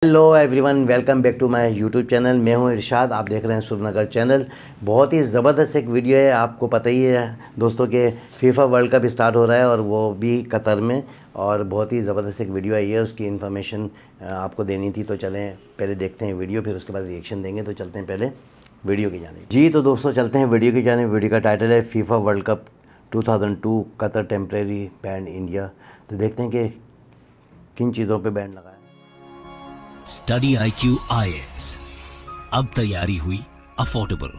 Hello everyone, welcome back to my YouTube channel. मैं हूं इरशाद, आप देख रहे हैं सुरनगर चैनल। बहुत ही ज़बरदस्त एक वीडियो है। आपको पता ही है दोस्तों के फीफा वर्ल्ड कप स्टार्ट हो रहा है और वो भी कतर में, और बहुत ही ज़बरदस्त एक वीडियो आई है। उसकी इन्फॉर्मेशन आपको देनी थी, तो चलें पहले देखते हैं वीडियो, फिर उसके बाद रिएक्शन देंगे। तो चलते हैं पहले वीडियो की जानिब। जी तो दोस्तों चलते हैं वीडियो की जानिब। वीडियो का टाइटल है FIFA World cup 2002 Qatar temporary ban India. तो देखते हैं कि किन चीज़ों पर बैन लगा है। स्टडी IQ IAS, अब तैयारी हुई अफोर्डेबल।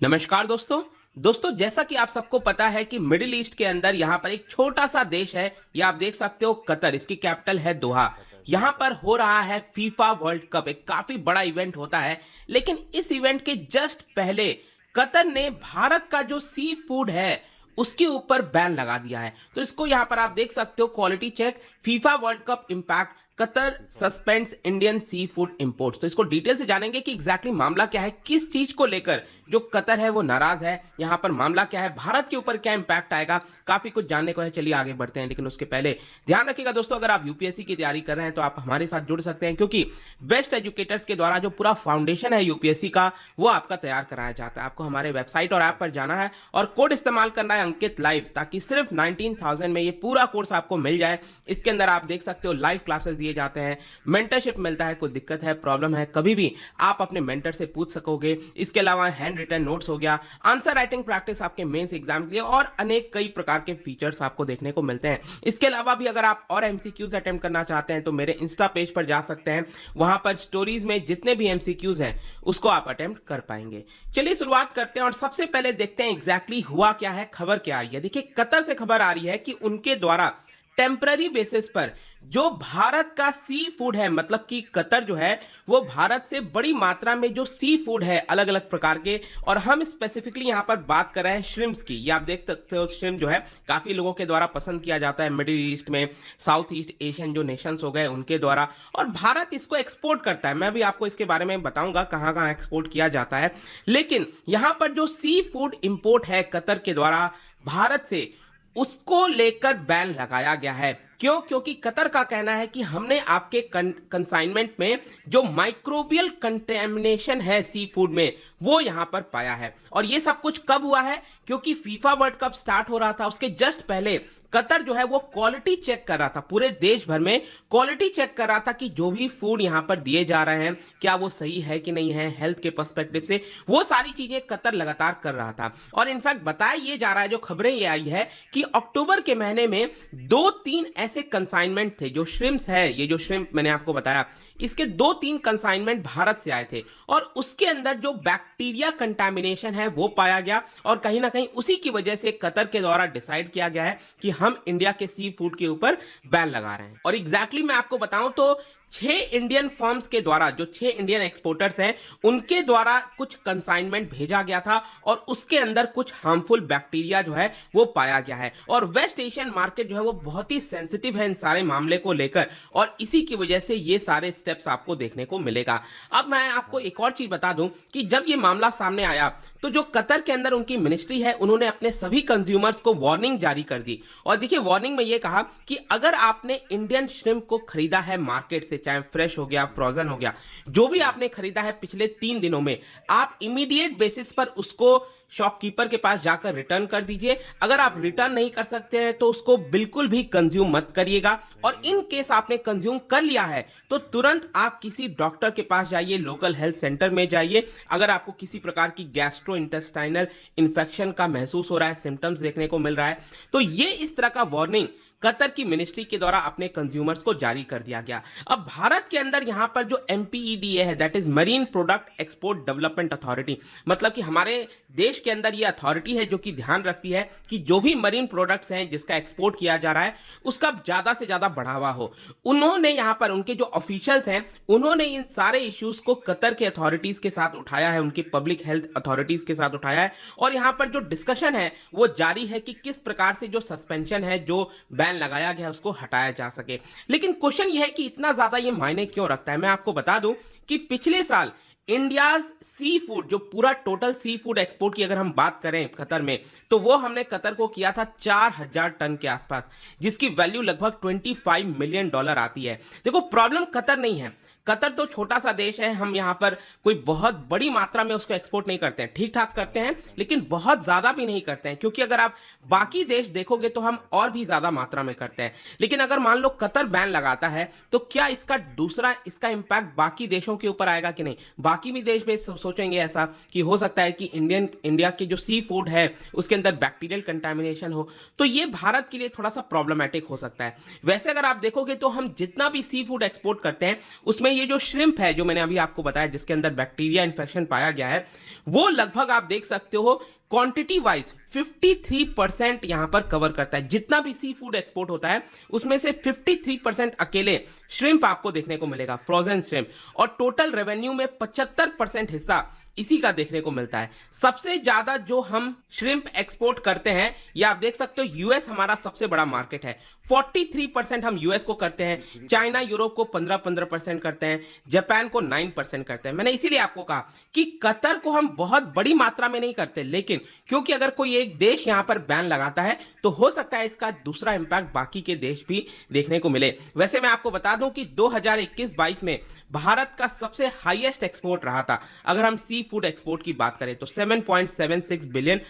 नमस्कार दोस्तों, जैसा कि आप सबको पता है कि मिडिल ईस्ट के अंदर यहाँ पर एक छोटा सा देश है, या आप देख सकते हो कतर, इसकी कैपिटल है दोहा। यहाँ पर हो रहा है फीफा वर्ल्ड कप, एक काफी बड़ा इवेंट होता है। लेकिन इस इवेंट के जस्ट पहले कतर ने भारत का जो सी फूड है उसके ऊपर बैन लगा दिया है। तो इसको यहाँ पर आप देख सकते हो, quality check, FIFA World Cup impact, Qatar suspends Indian sea food imports. तो इसको डिटेल से जानेंगे कि एग्जैक्टली मामला क्या है, किस चीज को लेकर जो कतर है वो नाराज है, यहाँ पर मामला क्या है, भारत के ऊपर क्या इंपैक्ट आएगा, काफी कुछ जानने को है। चलिए आगे बढ़ते हैं। लेकिन उसके पहले ध्यान रखिएगा दोस्तों, अगर आप यूपीएससी की तैयारी कर रहे हैं तो आप हमारे साथ जुड़ सकते हैं, क्योंकि बेस्ट एजुकेटर्स के द्वारा जो पूरा फाउंडेशन है यूपीएससी का वो आपका तैयार कराया जाता है। आपको हमारे वेबसाइट और ऐप पर जाना है और कोड इस्तेमाल करना है अंकित लाइव, ताकि सिर्फ 19,000 में ये पूरा कोर्स आपको मिल जाए। इसके अंदर आप देख सकते हो लाइव क्लासेस दिए जाते हैं, मेंटरशिप मिलता है, कोई दिक्कत है, प्रॉब्लम है, कभी भी आप अपने मेंटर से पूछ सकोगे। इसके अलावा हैंड रिटन नोट्स हो गया, आंसर राइटिंग प्रैक्टिस आपके मेंस एग्जाम के लिए, और अनेक कई प्रकार के फीचर्स आपको देखने को मिलते हैं। इसके अलावा भी अगर आप और एमसीक्यूज अटेम्प्ट करना चाहते हैं तो मेरे इंस्टा पेज पर जा सकते हैं, वहां पर स्टोरीज में जितने भी एमसीक्यूज हैं उसको आप अटेम्प्ट कर पाएंगे। चलिए शुरुआत करते हैं और सबसे पहले देखते हैं एग्जैक्टली हुआ क्या है, खबर क्या आई है। देखिए, कतर से खबर आ रही है कि उनके द्वारा टेम्पररी बेसिस पर जो भारत का सी फूड है, मतलब कि कतर जो है वो भारत से बड़ी मात्रा में जो सी फूड है अलग अलग प्रकार के, और हम स्पेसिफिकली यहां पर बात कर रहे हैं श्रिम्प्स की। ये आप देख सकते हो, श्रिम्प जो है काफी लोगों के द्वारा पसंद किया जाता है मिडिल ईस्ट में, साउथ ईस्ट एशियन जो नेशंस हो गए उनके द्वारा, और भारत इसको एक्सपोर्ट करता है। मैं भी आपको इसके बारे में बताऊंगा कहां कहां एक्सपोर्ट किया जाता है। लेकिन यहां पर जो सी फूड इंपोर्ट है कतर के द्वारा भारत से, उसको लेकर बैन लगाया गया है। क्यों? क्योंकि कतर का कहना है कि हमने आपके कंसाइनमेंट में जो माइक्रोबियल कंटेमिनेशन है सी फूड में वो यहां पर पाया है। और ये सब कुछ कब हुआ है? क्योंकि फीफा वर्ल्ड कप स्टार्ट हो रहा था, उसके जस्ट पहले कतर जो है वो क्वालिटी चेक कर रहा था, पूरे देश भर में क्वालिटी चेक कर रहा था कि जो भी फूड यहां पर दिए जा रहे हैं क्या वो सही है कि नहीं है, हेल्थ के पर्सपेक्टिव से, वो सारी चीजें कतर लगातार कर रहा था। और इनफैक्ट बताया ये जा रहा है, जो खबरें ये आई है कि अक्टूबर के महीने में 2-3 ऐसे कंसाइनमेंट थे। जो श्रिम्प्स है, ये जो श्रिम्प मैंने आपको बताया, इसके 2-3 कंसाइनमेंट भारत से आए थे, और उसके अंदर जो बैक्टीरिया कंटामिनेशन है वो पाया गया, और कहीं ना कहीं उसी की वजह से कतर के द्वारा डिसाइड किया गया है कि हम इंडिया के सी फूड के ऊपर बैन लगा रहे हैं। और एग्जैक्टली मैं आपको बताऊं तो 6 इंडियन फर्म्स के द्वारा, जो 6 इंडियन एक्सपोर्टर्स हैं, उनके द्वारा कुछ कंसाइनमेंट भेजा गया था, और उसके अंदर कुछ हार्मफुल बैक्टीरिया जो है वो पाया गया है। और वेस्ट एशियन मार्केट जो है वो बहुत ही सेंसिटिव है इन सारे मामले को लेकर, और इसी की वजह से ये सारे स्टेप्स आपको देखने को मिलेगा। अब मैं आपको एक और चीज बता दूं कि जब ये मामला सामने आया तो जो कतर के अंदर उनकी मिनिस्ट्री है, उन्होंने अपने सभी कंज्यूमर्स को वार्निंग जारी कर दी। और देखिए, वार्निंग में ये कहा कि अगर आपने इंडियन श्रिम्प को खरीदा है मार्केट से, चाहे फ्रेश हो गया, फ्रोजन हो गया, जो भी आपने खरीदा है पिछले 3 दिनों में, आप इमीडिएट बेसिस पर उसको शॉपकीपर के पास जाकर रिटर्न कर दीजिए। अगर आप रिटर्न नहीं कर सकते हैं तो उसको बिल्कुल भी कंज्यूम मत करिएगा, और इन केस आपने कंज्यूम कर लिया है तो तुरंत आप किसी डॉक्टर के पास जाइए, लोकल हेल्थ सेंटर में जाइए। अगर आपको किसी प्रकार की गैस्ट्रो इंटेस्टाइनल इंफेक्शन का महसूस हो रहा है, सिम्टम्स देखने को मिल रहा है, तो ये इस तरह का वार्निंग कतर की मिनिस्ट्री के द्वारा अपने कंज्यूमर्स को जारी कर दिया गया। अब भारत के अंदर यहां पर जो MPEDA है, that is marine product export development authority, मतलब कि हमारे देश के अंदर ये अथॉरिटी है जो कि ध्यान रखती है कि जो भी मरीन प्रोडक्ट्स हैं जिसका एक्सपोर्ट किया जा रहा है उसका ज्यादा से ज्यादा बढ़ावा हो। उन्होंने यहां पर, उनके जो ऑफिशियल्स हैं, उन्होंने इन सारे इश्यूज को कतर के अथॉरिटीज के साथ उठाया है, उनकी पब्लिक हेल्थ अथॉरिटीज के साथ उठाया है, और यहां पर जो डिस्कशन है वो जारी है कि किस प्रकार से जो सस्पेंशन है, जो बैन लगाया गया, उसको हटाया जा सके। लेकिन क्वेश्चन यह है कि इतना ज्यादा ये मायने क्यों रखता है। मैं आपको बता दूं कि पिछले साल इंडिया सी फूड, जो पूरा टोटल सी फूड एक्सपोर्ट की अगर हम बात करें कतर में, तो वो हमने कतर को किया था 4,000 टन के आसपास, जिसकी वैल्यू लगभग $25 मिलियन आती है। देखो, प्रॉब्लम कतर नहीं है, कतर तो छोटा सा देश है, हम यहाँ पर कोई बहुत बड़ी मात्रा में उसको एक्सपोर्ट नहीं करते हैं, ठीक ठाक करते हैं, लेकिन बहुत ज्यादा भी नहीं करते हैं, क्योंकि अगर आप बाकी देश देखोगे तो हम और भी ज्यादा मात्रा में करते हैं। लेकिन अगर मान लो कतर बैन लगाता है तो क्या इसका इंपैक्ट बाकी देशों के ऊपर आएगा कि नहीं? बाकी भी देश भी सोचेंगे ऐसा कि हो सकता है कि इंडिया के जो सी फूड है उसके अंदर बैक्टीरियल कंटामिनेशन हो, तो ये भारत के लिए थोड़ा सा प्रॉब्लमेटिक हो सकता है। वैसे अगर आप देखोगे तो हम जितना भी सी फूड एक्सपोर्ट करते हैं उसमें ये जो श्रिम्प है, जो मैंने अभी आपको बताया जिसके अंदर बैक्टीरिया इन्फेक्शन पाया गया है, वो लगभग आप देख सकते हो क्वांटिटी वाइज 53% यहां पर कवर करता है। जितना भी सी फूड एक्सपोर्ट होता है उसमें से 53% अकेले श्रिम्प आपको देखने को मिलेगा, फ्रोजन श्रिम्प, और टोटल रेवेन्यू में 75% हिस्सा इसी का देखने को मिलता है। सबसे ज्यादा जो हम श्रिम्प एक्सपोर्ट करते हैं, या आप देख सकते हो यूएस हमारा सबसे बड़ा मार्केट है, 43% हम यूएस को करते हैं, चाइना यूरोप को 15% करते हैं, जापान को 9% करते हैं। मैंने इसीलिए आपको कहा कि कतर को हम बहुत बड़ी मात्रा में नहीं करते, लेकिन क्योंकि अगर कोई एक देश यहां पर बैन लगाता है तो हो सकता है इसका दूसरा इंपैक्ट बाकी के देश भी देखने को मिले। वैसे मैं आपको बता दूं कि 2021-22 में भारत का सबसे हाईएस्ट एक्सपोर्ट रहा था, अगर हम सी फूड एक्सपोर्ट की बात करें तो $7.76 बिलियन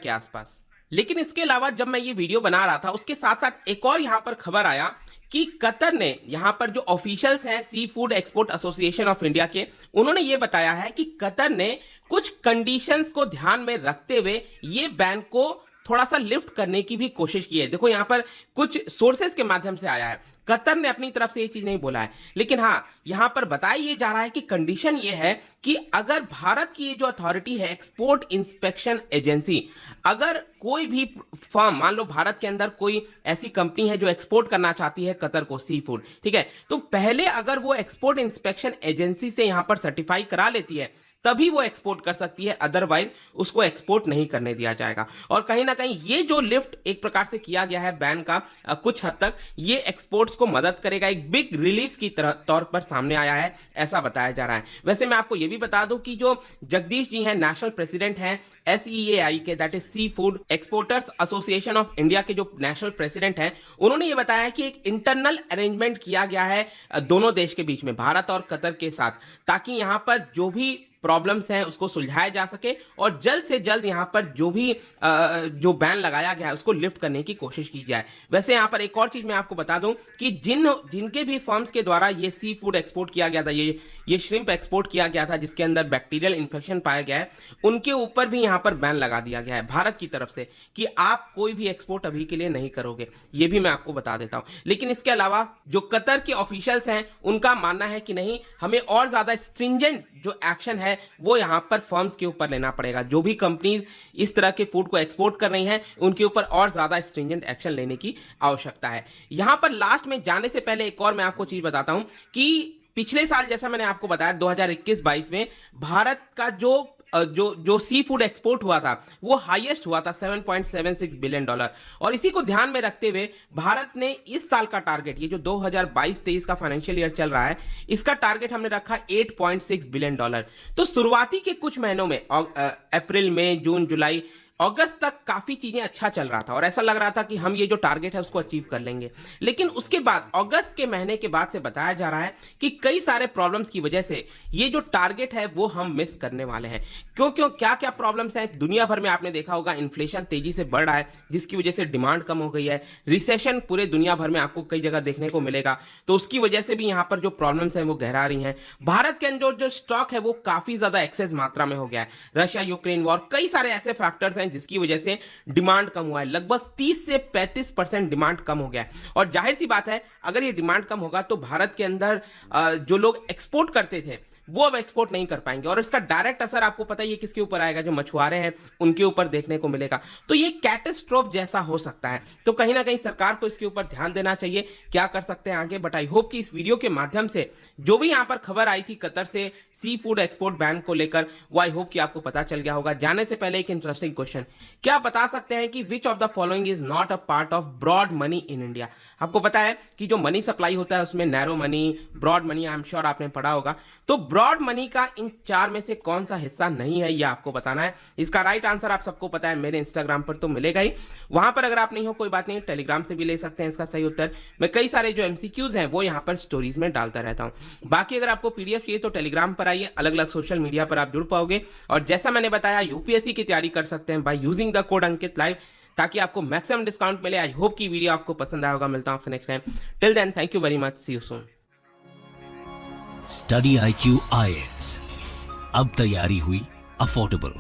के आसपास। लेकिन इसके अलावा जब मैं ये वीडियो बना रहा था उसके साथ साथ एक और यहां पर खबर आया कि कतर ने, यहां पर जो ऑफिशियल्स हैं sea food export association of India के, उन्होंने ये बताया है कि कतर ने कुछ कंडीशंस को ध्यान में रखते हुए ये बैन को थोड़ा सा लिफ्ट करने की भी कोशिश की है। देखो यहां पर कुछ सोर्सेस के माध्यम से आया है, कतर ने अपनी तरफ से ये चीज नहीं बोला है, लेकिन हाँ यहां पर बताया ये जा रहा है कि कंडीशन ये है कि अगर भारत की ये जो अथॉरिटी है एक्सपोर्ट इंस्पेक्शन एजेंसी, अगर कोई भी फर्म, मान लो भारत के अंदर कोई ऐसी कंपनी है जो एक्सपोर्ट करना चाहती है कतर को सी फूड, ठीक है, तो पहले अगर वो एक्सपोर्ट इंस्पेक्शन एजेंसी से यहां पर सर्टिफाई करा लेती है तभी वो एक्सपोर्ट कर सकती है, अदरवाइज उसको एक्सपोर्ट नहीं करने दिया जाएगा। और कहीं ना कहीं ये जो लिफ्ट एक प्रकार से किया गया है बैन का, कुछ हद तक ये एक्सपोर्ट्स को मदद करेगा, एक बिग रिलीफ की तौर पर सामने आया है, ऐसा बताया जा रहा है। वैसे मैं आपको ये भी बता दूं कि जो जगदीश जी हैं, नेशनल प्रेसिडेंट हैं SEAI के, that is sea food exporters association of India के जो नेशनल प्रेसिडेंट हैं, उन्होंने ये बताया कि एक इंटरनल अरेंजमेंट किया गया है दोनों देश के बीच में, भारत और कतर के साथ, ताकि यहां पर जो भी प्रॉब्लम्स हैं उसको सुलझाया जा सके और जल्द से जल्द यहां पर जो भी जो बैन लगाया गया है उसको लिफ्ट करने की कोशिश की जाए। वैसे यहां पर एक और चीज मैं आपको बता दूं कि जिनके भी फर्म्स के द्वारा ये सी फूड एक्सपोर्ट किया गया था, ये श्रिम्प एक्सपोर्ट किया गया था जिसके अंदर बैक्टीरियल इन्फेक्शन पाया गया है, उनके ऊपर भी यहां पर बैन लगा दिया गया है भारत की तरफ से कि आप कोई भी एक्सपोर्ट अभी के लिए नहीं करोगे, ये भी मैं आपको बता देता हूं। लेकिन इसके अलावा जो कतर के ऑफिशियल्स हैं उनका मानना है कि नहीं, हमें और ज्यादा स्ट्रिंजेंट जो एक्शन है वो यहां पर फर्म्स के ऊपर लेना पड़ेगा। जो भी कंपनीज इस तरह के फूड को एक्सपोर्ट कर रही हैं उनके ऊपर और ज्यादा स्ट्रिंजेंट एक्शन लेने की आवश्यकता है। यहां पर लास्ट में जाने से पहले एक और मैं आपको चीज बताता हूं कि पिछले साल जैसा मैंने आपको बताया 2021-22 में भारत का जो सी फूड एक्सपोर्ट हुआ था वो हाईएस्ट हुआ था $7.76 बिलियन, और इसी को ध्यान में रखते हुए भारत ने इस साल का टारगेट, ये जो 2022-23 का फाइनेंशियल ईयर चल रहा है, इसका टारगेट हमने रखा $8.6 बिलियन। तो शुरुआती के कुछ महीनों में अप्रैल, मई, जून, जुलाई, अगस्त तक काफी चीजें अच्छा चल रहा था और ऐसा लग रहा था कि हम ये जो टारगेट है उसको अचीव कर लेंगे। लेकिन उसके बाद अगस्त के महीने के बाद से बताया जा रहा है कि कई सारे प्रॉब्लम्स की वजह से ये जो टारगेट है वो हम मिस करने वाले हैं। क्यों क्या क्या प्रॉब्लम्स हैं? दुनिया भर में आपने देखा होगा इन्फ्लेशन तेजी से बढ़ रहा है जिसकी वजह से डिमांड कम हो गई है, रिसेशन पूरे दुनिया भर में आपको कई जगह देखने को मिलेगा, तो उसकी वजह से भी यहाँ पर जो प्रॉब्लम्स हैं वो गहरा रही हैं। भारत के अंदर जो स्टॉक है वो काफी ज्यादा एक्सेस मात्रा में हो गया है, रशिया यूक्रेन वॉर, कई सारे ऐसे फैक्टर्स हैं जिसकी वजह से डिमांड कम हुआ है, लगभग 30 से 35% डिमांड कम हो गया है। और जाहिर सी बात है अगर ये डिमांड कम होगा तो भारत के अंदर जो लोग एक्सपोर्ट करते थे वो अब एक्सपोर्ट नहीं कर पाएंगे और इसका डायरेक्ट असर आपको पता ही है किसके ऊपर आएगा, जो मछुआरे हैं उनके ऊपर देखने को मिलेगा। तो ये कैटास्ट्रोफ जैसा हो सकता है, तो कहीं ना कहीं सरकार को इसके ऊपर ध्यान देना चाहिए, क्या कर सकते हैं आगे। बट आई होप कि इस वीडियो के माध्यम से जो भी यहाँ पर खबर आई थी कतर से सी फूड एक्सपोर्ट बैन को लेकर, वो आई होप कि आपको पता चल गया होगा। जाने से पहले एक इंटरेस्टिंग क्वेश्चन, क्या आप बता सकते हैं कि which of the following is not a part of broad money in India? आपको पता है कि जो मनी सप्लाई होता है उसमें narrow money, broad money, I am sure आपने पढ़ा होगा। तो फ्रॉड मनी का इन 4 में से कौन सा हिस्सा नहीं है, ये आपको बताना है। इसका राइट आंसर आप सबको पता है, मेरे इंस्टाग्राम पर तो मिलेगा ही। वहां पर अगर आप नहीं हो कोई बात नहीं, टेलीग्राम से भी ले सकते हैं इसका सही उत्तर। मैं कई सारे जो एमसीक्यूज हैं वो यहाँ पर स्टोरीज में डालता रहता हूँ। बाकी अगर आपको पीडीएफ चाहिए तो टेलीग्राम पर आइए, अलग अलग सोशल मीडिया पर आप जुड़ पाओगे। और जैसा मैंने बताया, यूपीएससी की तैयारी कर सकते हैं by using the code Ankit live, ताकि आपको मैक्सिमम डिस्काउंट मिले। आई होप की वीडियो आपको पसंद आया होगा। मिलता हूं आपसे next time. Till then, thank you very much, see you soon. Study IQ IAS, अब तैयारी हुई अफोर्डेबल।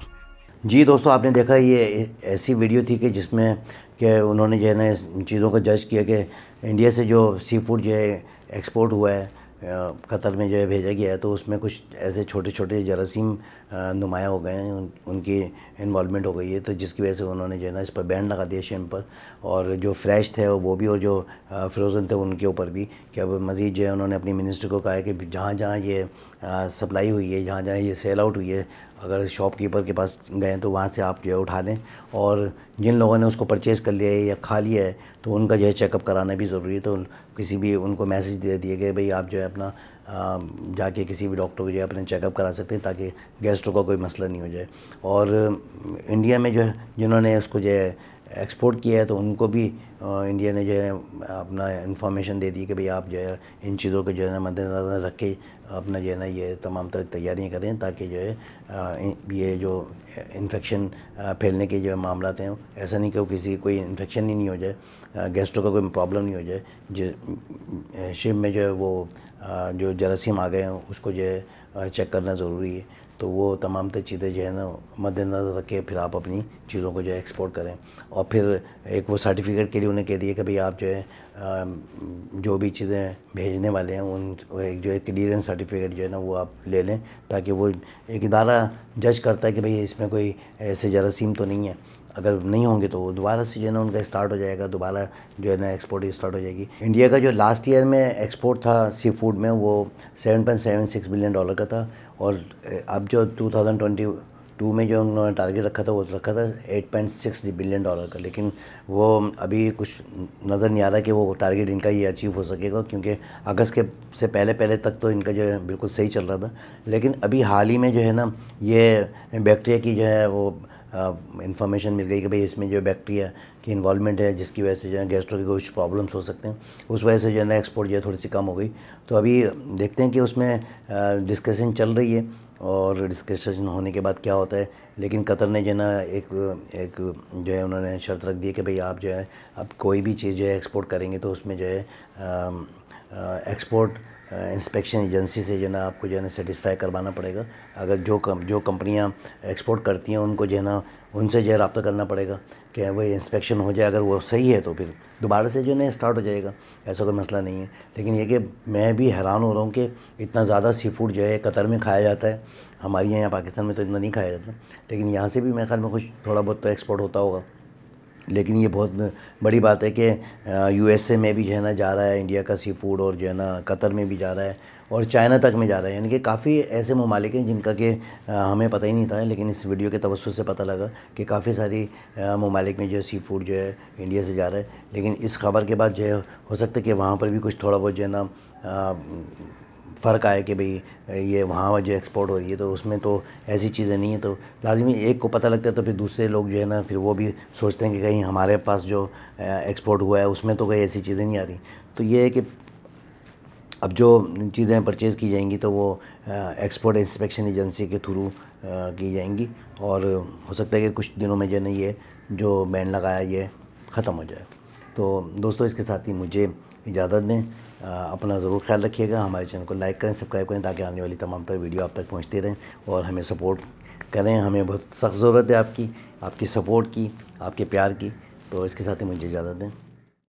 जी दोस्तों, आपने देखा ये ऐसी वीडियो थी कि जिसमें कि उन्होंने जो है ना इन चीज़ों को जज किया कि इंडिया से जो सी फूड जो है एक्सपोर्ट हुआ है कतर में जो है भेजा गया है, तो उसमें कुछ ऐसे छोटे छोटे जरासीम नुमाया हो गए हैं, उनकी इन्वॉल्वमेंट हो गई है, तो जिसकी वजह से उन्होंने जो है ना इस पर बैन लगा दिया शेम पर, और जो फ्रेश थे वो भी और जो फ्रोज़न थे उनके ऊपर भी। कि अब मज़ीद जो है उन्होंने अपनी मिनिस्टर को कहा है कि जहाँ जहाँ ये सप्लाई हुई है, जहाँ जहाँ ये सेल आउट हुई है, अगर शॉपकीपर के पास गए तो वहाँ से आप जो है उठा लें, और जिन लोगों ने उसको परचेज़ कर लिया है या खा लिया है तो उनका जो है चेकअप कराना भी ज़रूरी है। तो किसी भी उनको मैसेज दे दिए गए भाई आप जो है अपना जाके किसी भी डॉक्टर को जो है अपने चेकअप करा सकते हैं, ताकि गैस्ट्रो का कोई मसला नहीं हो जाए। और इंडिया में जो है जिन्होंने उसको जो है एक्सपोर्ट किया है तो उनको भी इंडिया ने जो है अपना इन्फॉर्मेशन दे दी कि भाई आप जो है इन चीज़ों को जो है ना मद्देनज़र रख के अपना जो है ना ये तमाम तरह तैयारियाँ करें, ताकि जो है ये जो इन्फेक्शन फैलने के जो मामला हैं, ऐसा नहीं कि किसी कोई इन्फेक्शन ही नहीं हो जाए, गैस्ट्रो का कोई प्रॉब्लम नहीं हो जाए। जो शिप में जो है वो जो जरासीम आ गए हैं उसको जो है चेक करना ज़रूरी है। तो वो तमाम तरह चीज़ें जो है ना मद्देनज़र रख के फिर आप अपनी चीज़ों को जो है एक्सपोर्ट करें। और फिर एक वो सर्टिफिकेट के लिए उन्हें कह दिया कि भाई आप जो है जो भी चीज़ें भेजने वाले हैं उन एक जो है क्लियरेंस सर्टिफिकेट जो है ना वो आप ले लें, ताकि वो एक इदारा जज करता है कि भाई इसमें कोई ऐसे जरासीम तो नहीं है। अगर नहीं होंगे तो दोबारा से जो है ना उनका स्टार्ट हो जाएगा, दोबारा जो है ना एक्सपोर्ट स्टार्ट हो जाएगी। इंडिया का जो लास्ट ईयर में एक्सपोर्ट था सी फूड में वो $7.76 बिलियन का था, और अब जो 2022 में जो उन्होंने टारगेट रखा था वो रखा था $8.6 बिलियन का। लेकिन वो अभी कुछ नज़र नहीं आ रहा कि वो टारगेट इनका ये अचीव हो सकेगा, क्योंकि अगस्त के से पहले तक तो इनका जो है बिल्कुल सही चल रहा था। लेकिन अभी हाल ही में जो है ना ये बैक्टीरिया की जो है वो इंफॉर्मेशन मिल गई कि भाई इसमें जो बैक्टीरिया की इन्वॉल्वमेंट है, जिसकी वजह से जो है गैस्ट्रो के कुछ प्रॉब्लम्स हो सकते हैं। उस वजह से जो है ना एक्सपोर्ट जो है थोड़ी सी कम हो गई। तो अभी देखते हैं कि उसमें डिस्कशन चल रही है, और डिस्कशन होने के बाद क्या होता है। लेकिन कतर ने जो है ना एक जो है उन्होंने शर्त रख दी कि भाई आप जो है अब कोई भी चीज़ जो है एक्सपोर्ट करेंगे तो उसमें जो है एक्सपोर्ट इंस्पेक्शन एजेंसी से जो है ना आपको जो है ना सेटिस्फाई करवाना पड़ेगा। अगर जो कंपनियां एक्सपोर्ट करती हैं उनको जो है ना उनसे जो है रब्ता करना पड़ेगा कि वही इंस्पेक्शन हो जाए, अगर वो सही है तो फिर दोबारा से जो है ना स्टार्ट हो जाएगा, ऐसा कोई मसला नहीं है। लेकिन ये कि मैं भी हैरान हो रहा हूँ कि इतना ज़्यादा सी फूड जो है कतर में खाया जाता है। हमारे यहाँ पाकिस्तान में तो इतना नहीं खाया जाता, लेकिन यहाँ से भी मेरे ख्याल में कुछ थोड़ा बहुत तो एक्सपोर्ट होता होगा। लेकिन ये बहुत बड़ी बात है कि USA में भी जो है ना जा रहा है इंडिया का सी फूड, और जो है ना कतर में भी जा रहा है, और चाइना तक में जा रहा है। यानी कि काफ़ी ऐसे ममालिक हैं जिनका कि हमें पता ही नहीं था, लेकिन इस वीडियो के तवज्जुह से पता लगा कि काफ़ी सारी ममालिक में जो सी फूड जो है इंडिया से जा रहा है। लेकिन इस खबर के बाद जो है हो सकता है कि वहाँ पर भी कुछ थोड़ा बहुत जो है ना फ़र्क आया कि भाई ये वहाँ जो एक्सपोर्ट हो रही है तो उसमें तो ऐसी चीज़ें नहीं है। तो लाजमी एक को पता लगता है तो फिर दूसरे लोग जो है ना फिर वो भी सोचते हैं कि कहीं हमारे पास जो एक्सपोर्ट हुआ है उसमें तो कोई ऐसी चीज़ें नहीं आ रही। तो ये है कि अब जो चीज़ें परचेज़ की जाएंगी तो वो एक्सपोर्ट इंस्पेक्शन एजेंसी के थ्रू की जाएंगी, और हो सकता है कि कुछ दिनों में जो है ना ये जो बैन लगाया ये ख़त्म हो जाए। तो दोस्तों, इसके साथ ही मुझे इजाज़त दें। अपना ज़रूर ख्याल रखिएगा, हमारे चैनल को लाइक करें, सब्सक्राइब करें, ताकि आने वाली तमाम तरह वीडियो आप तक पहुंचती रहें, और हमें सपोर्ट करें। हमें बहुत सख्त ज़रूरत है आपकी सपोर्ट की, आपके प्यार की। तो इसके साथ ही मुझे इजाज़त दें।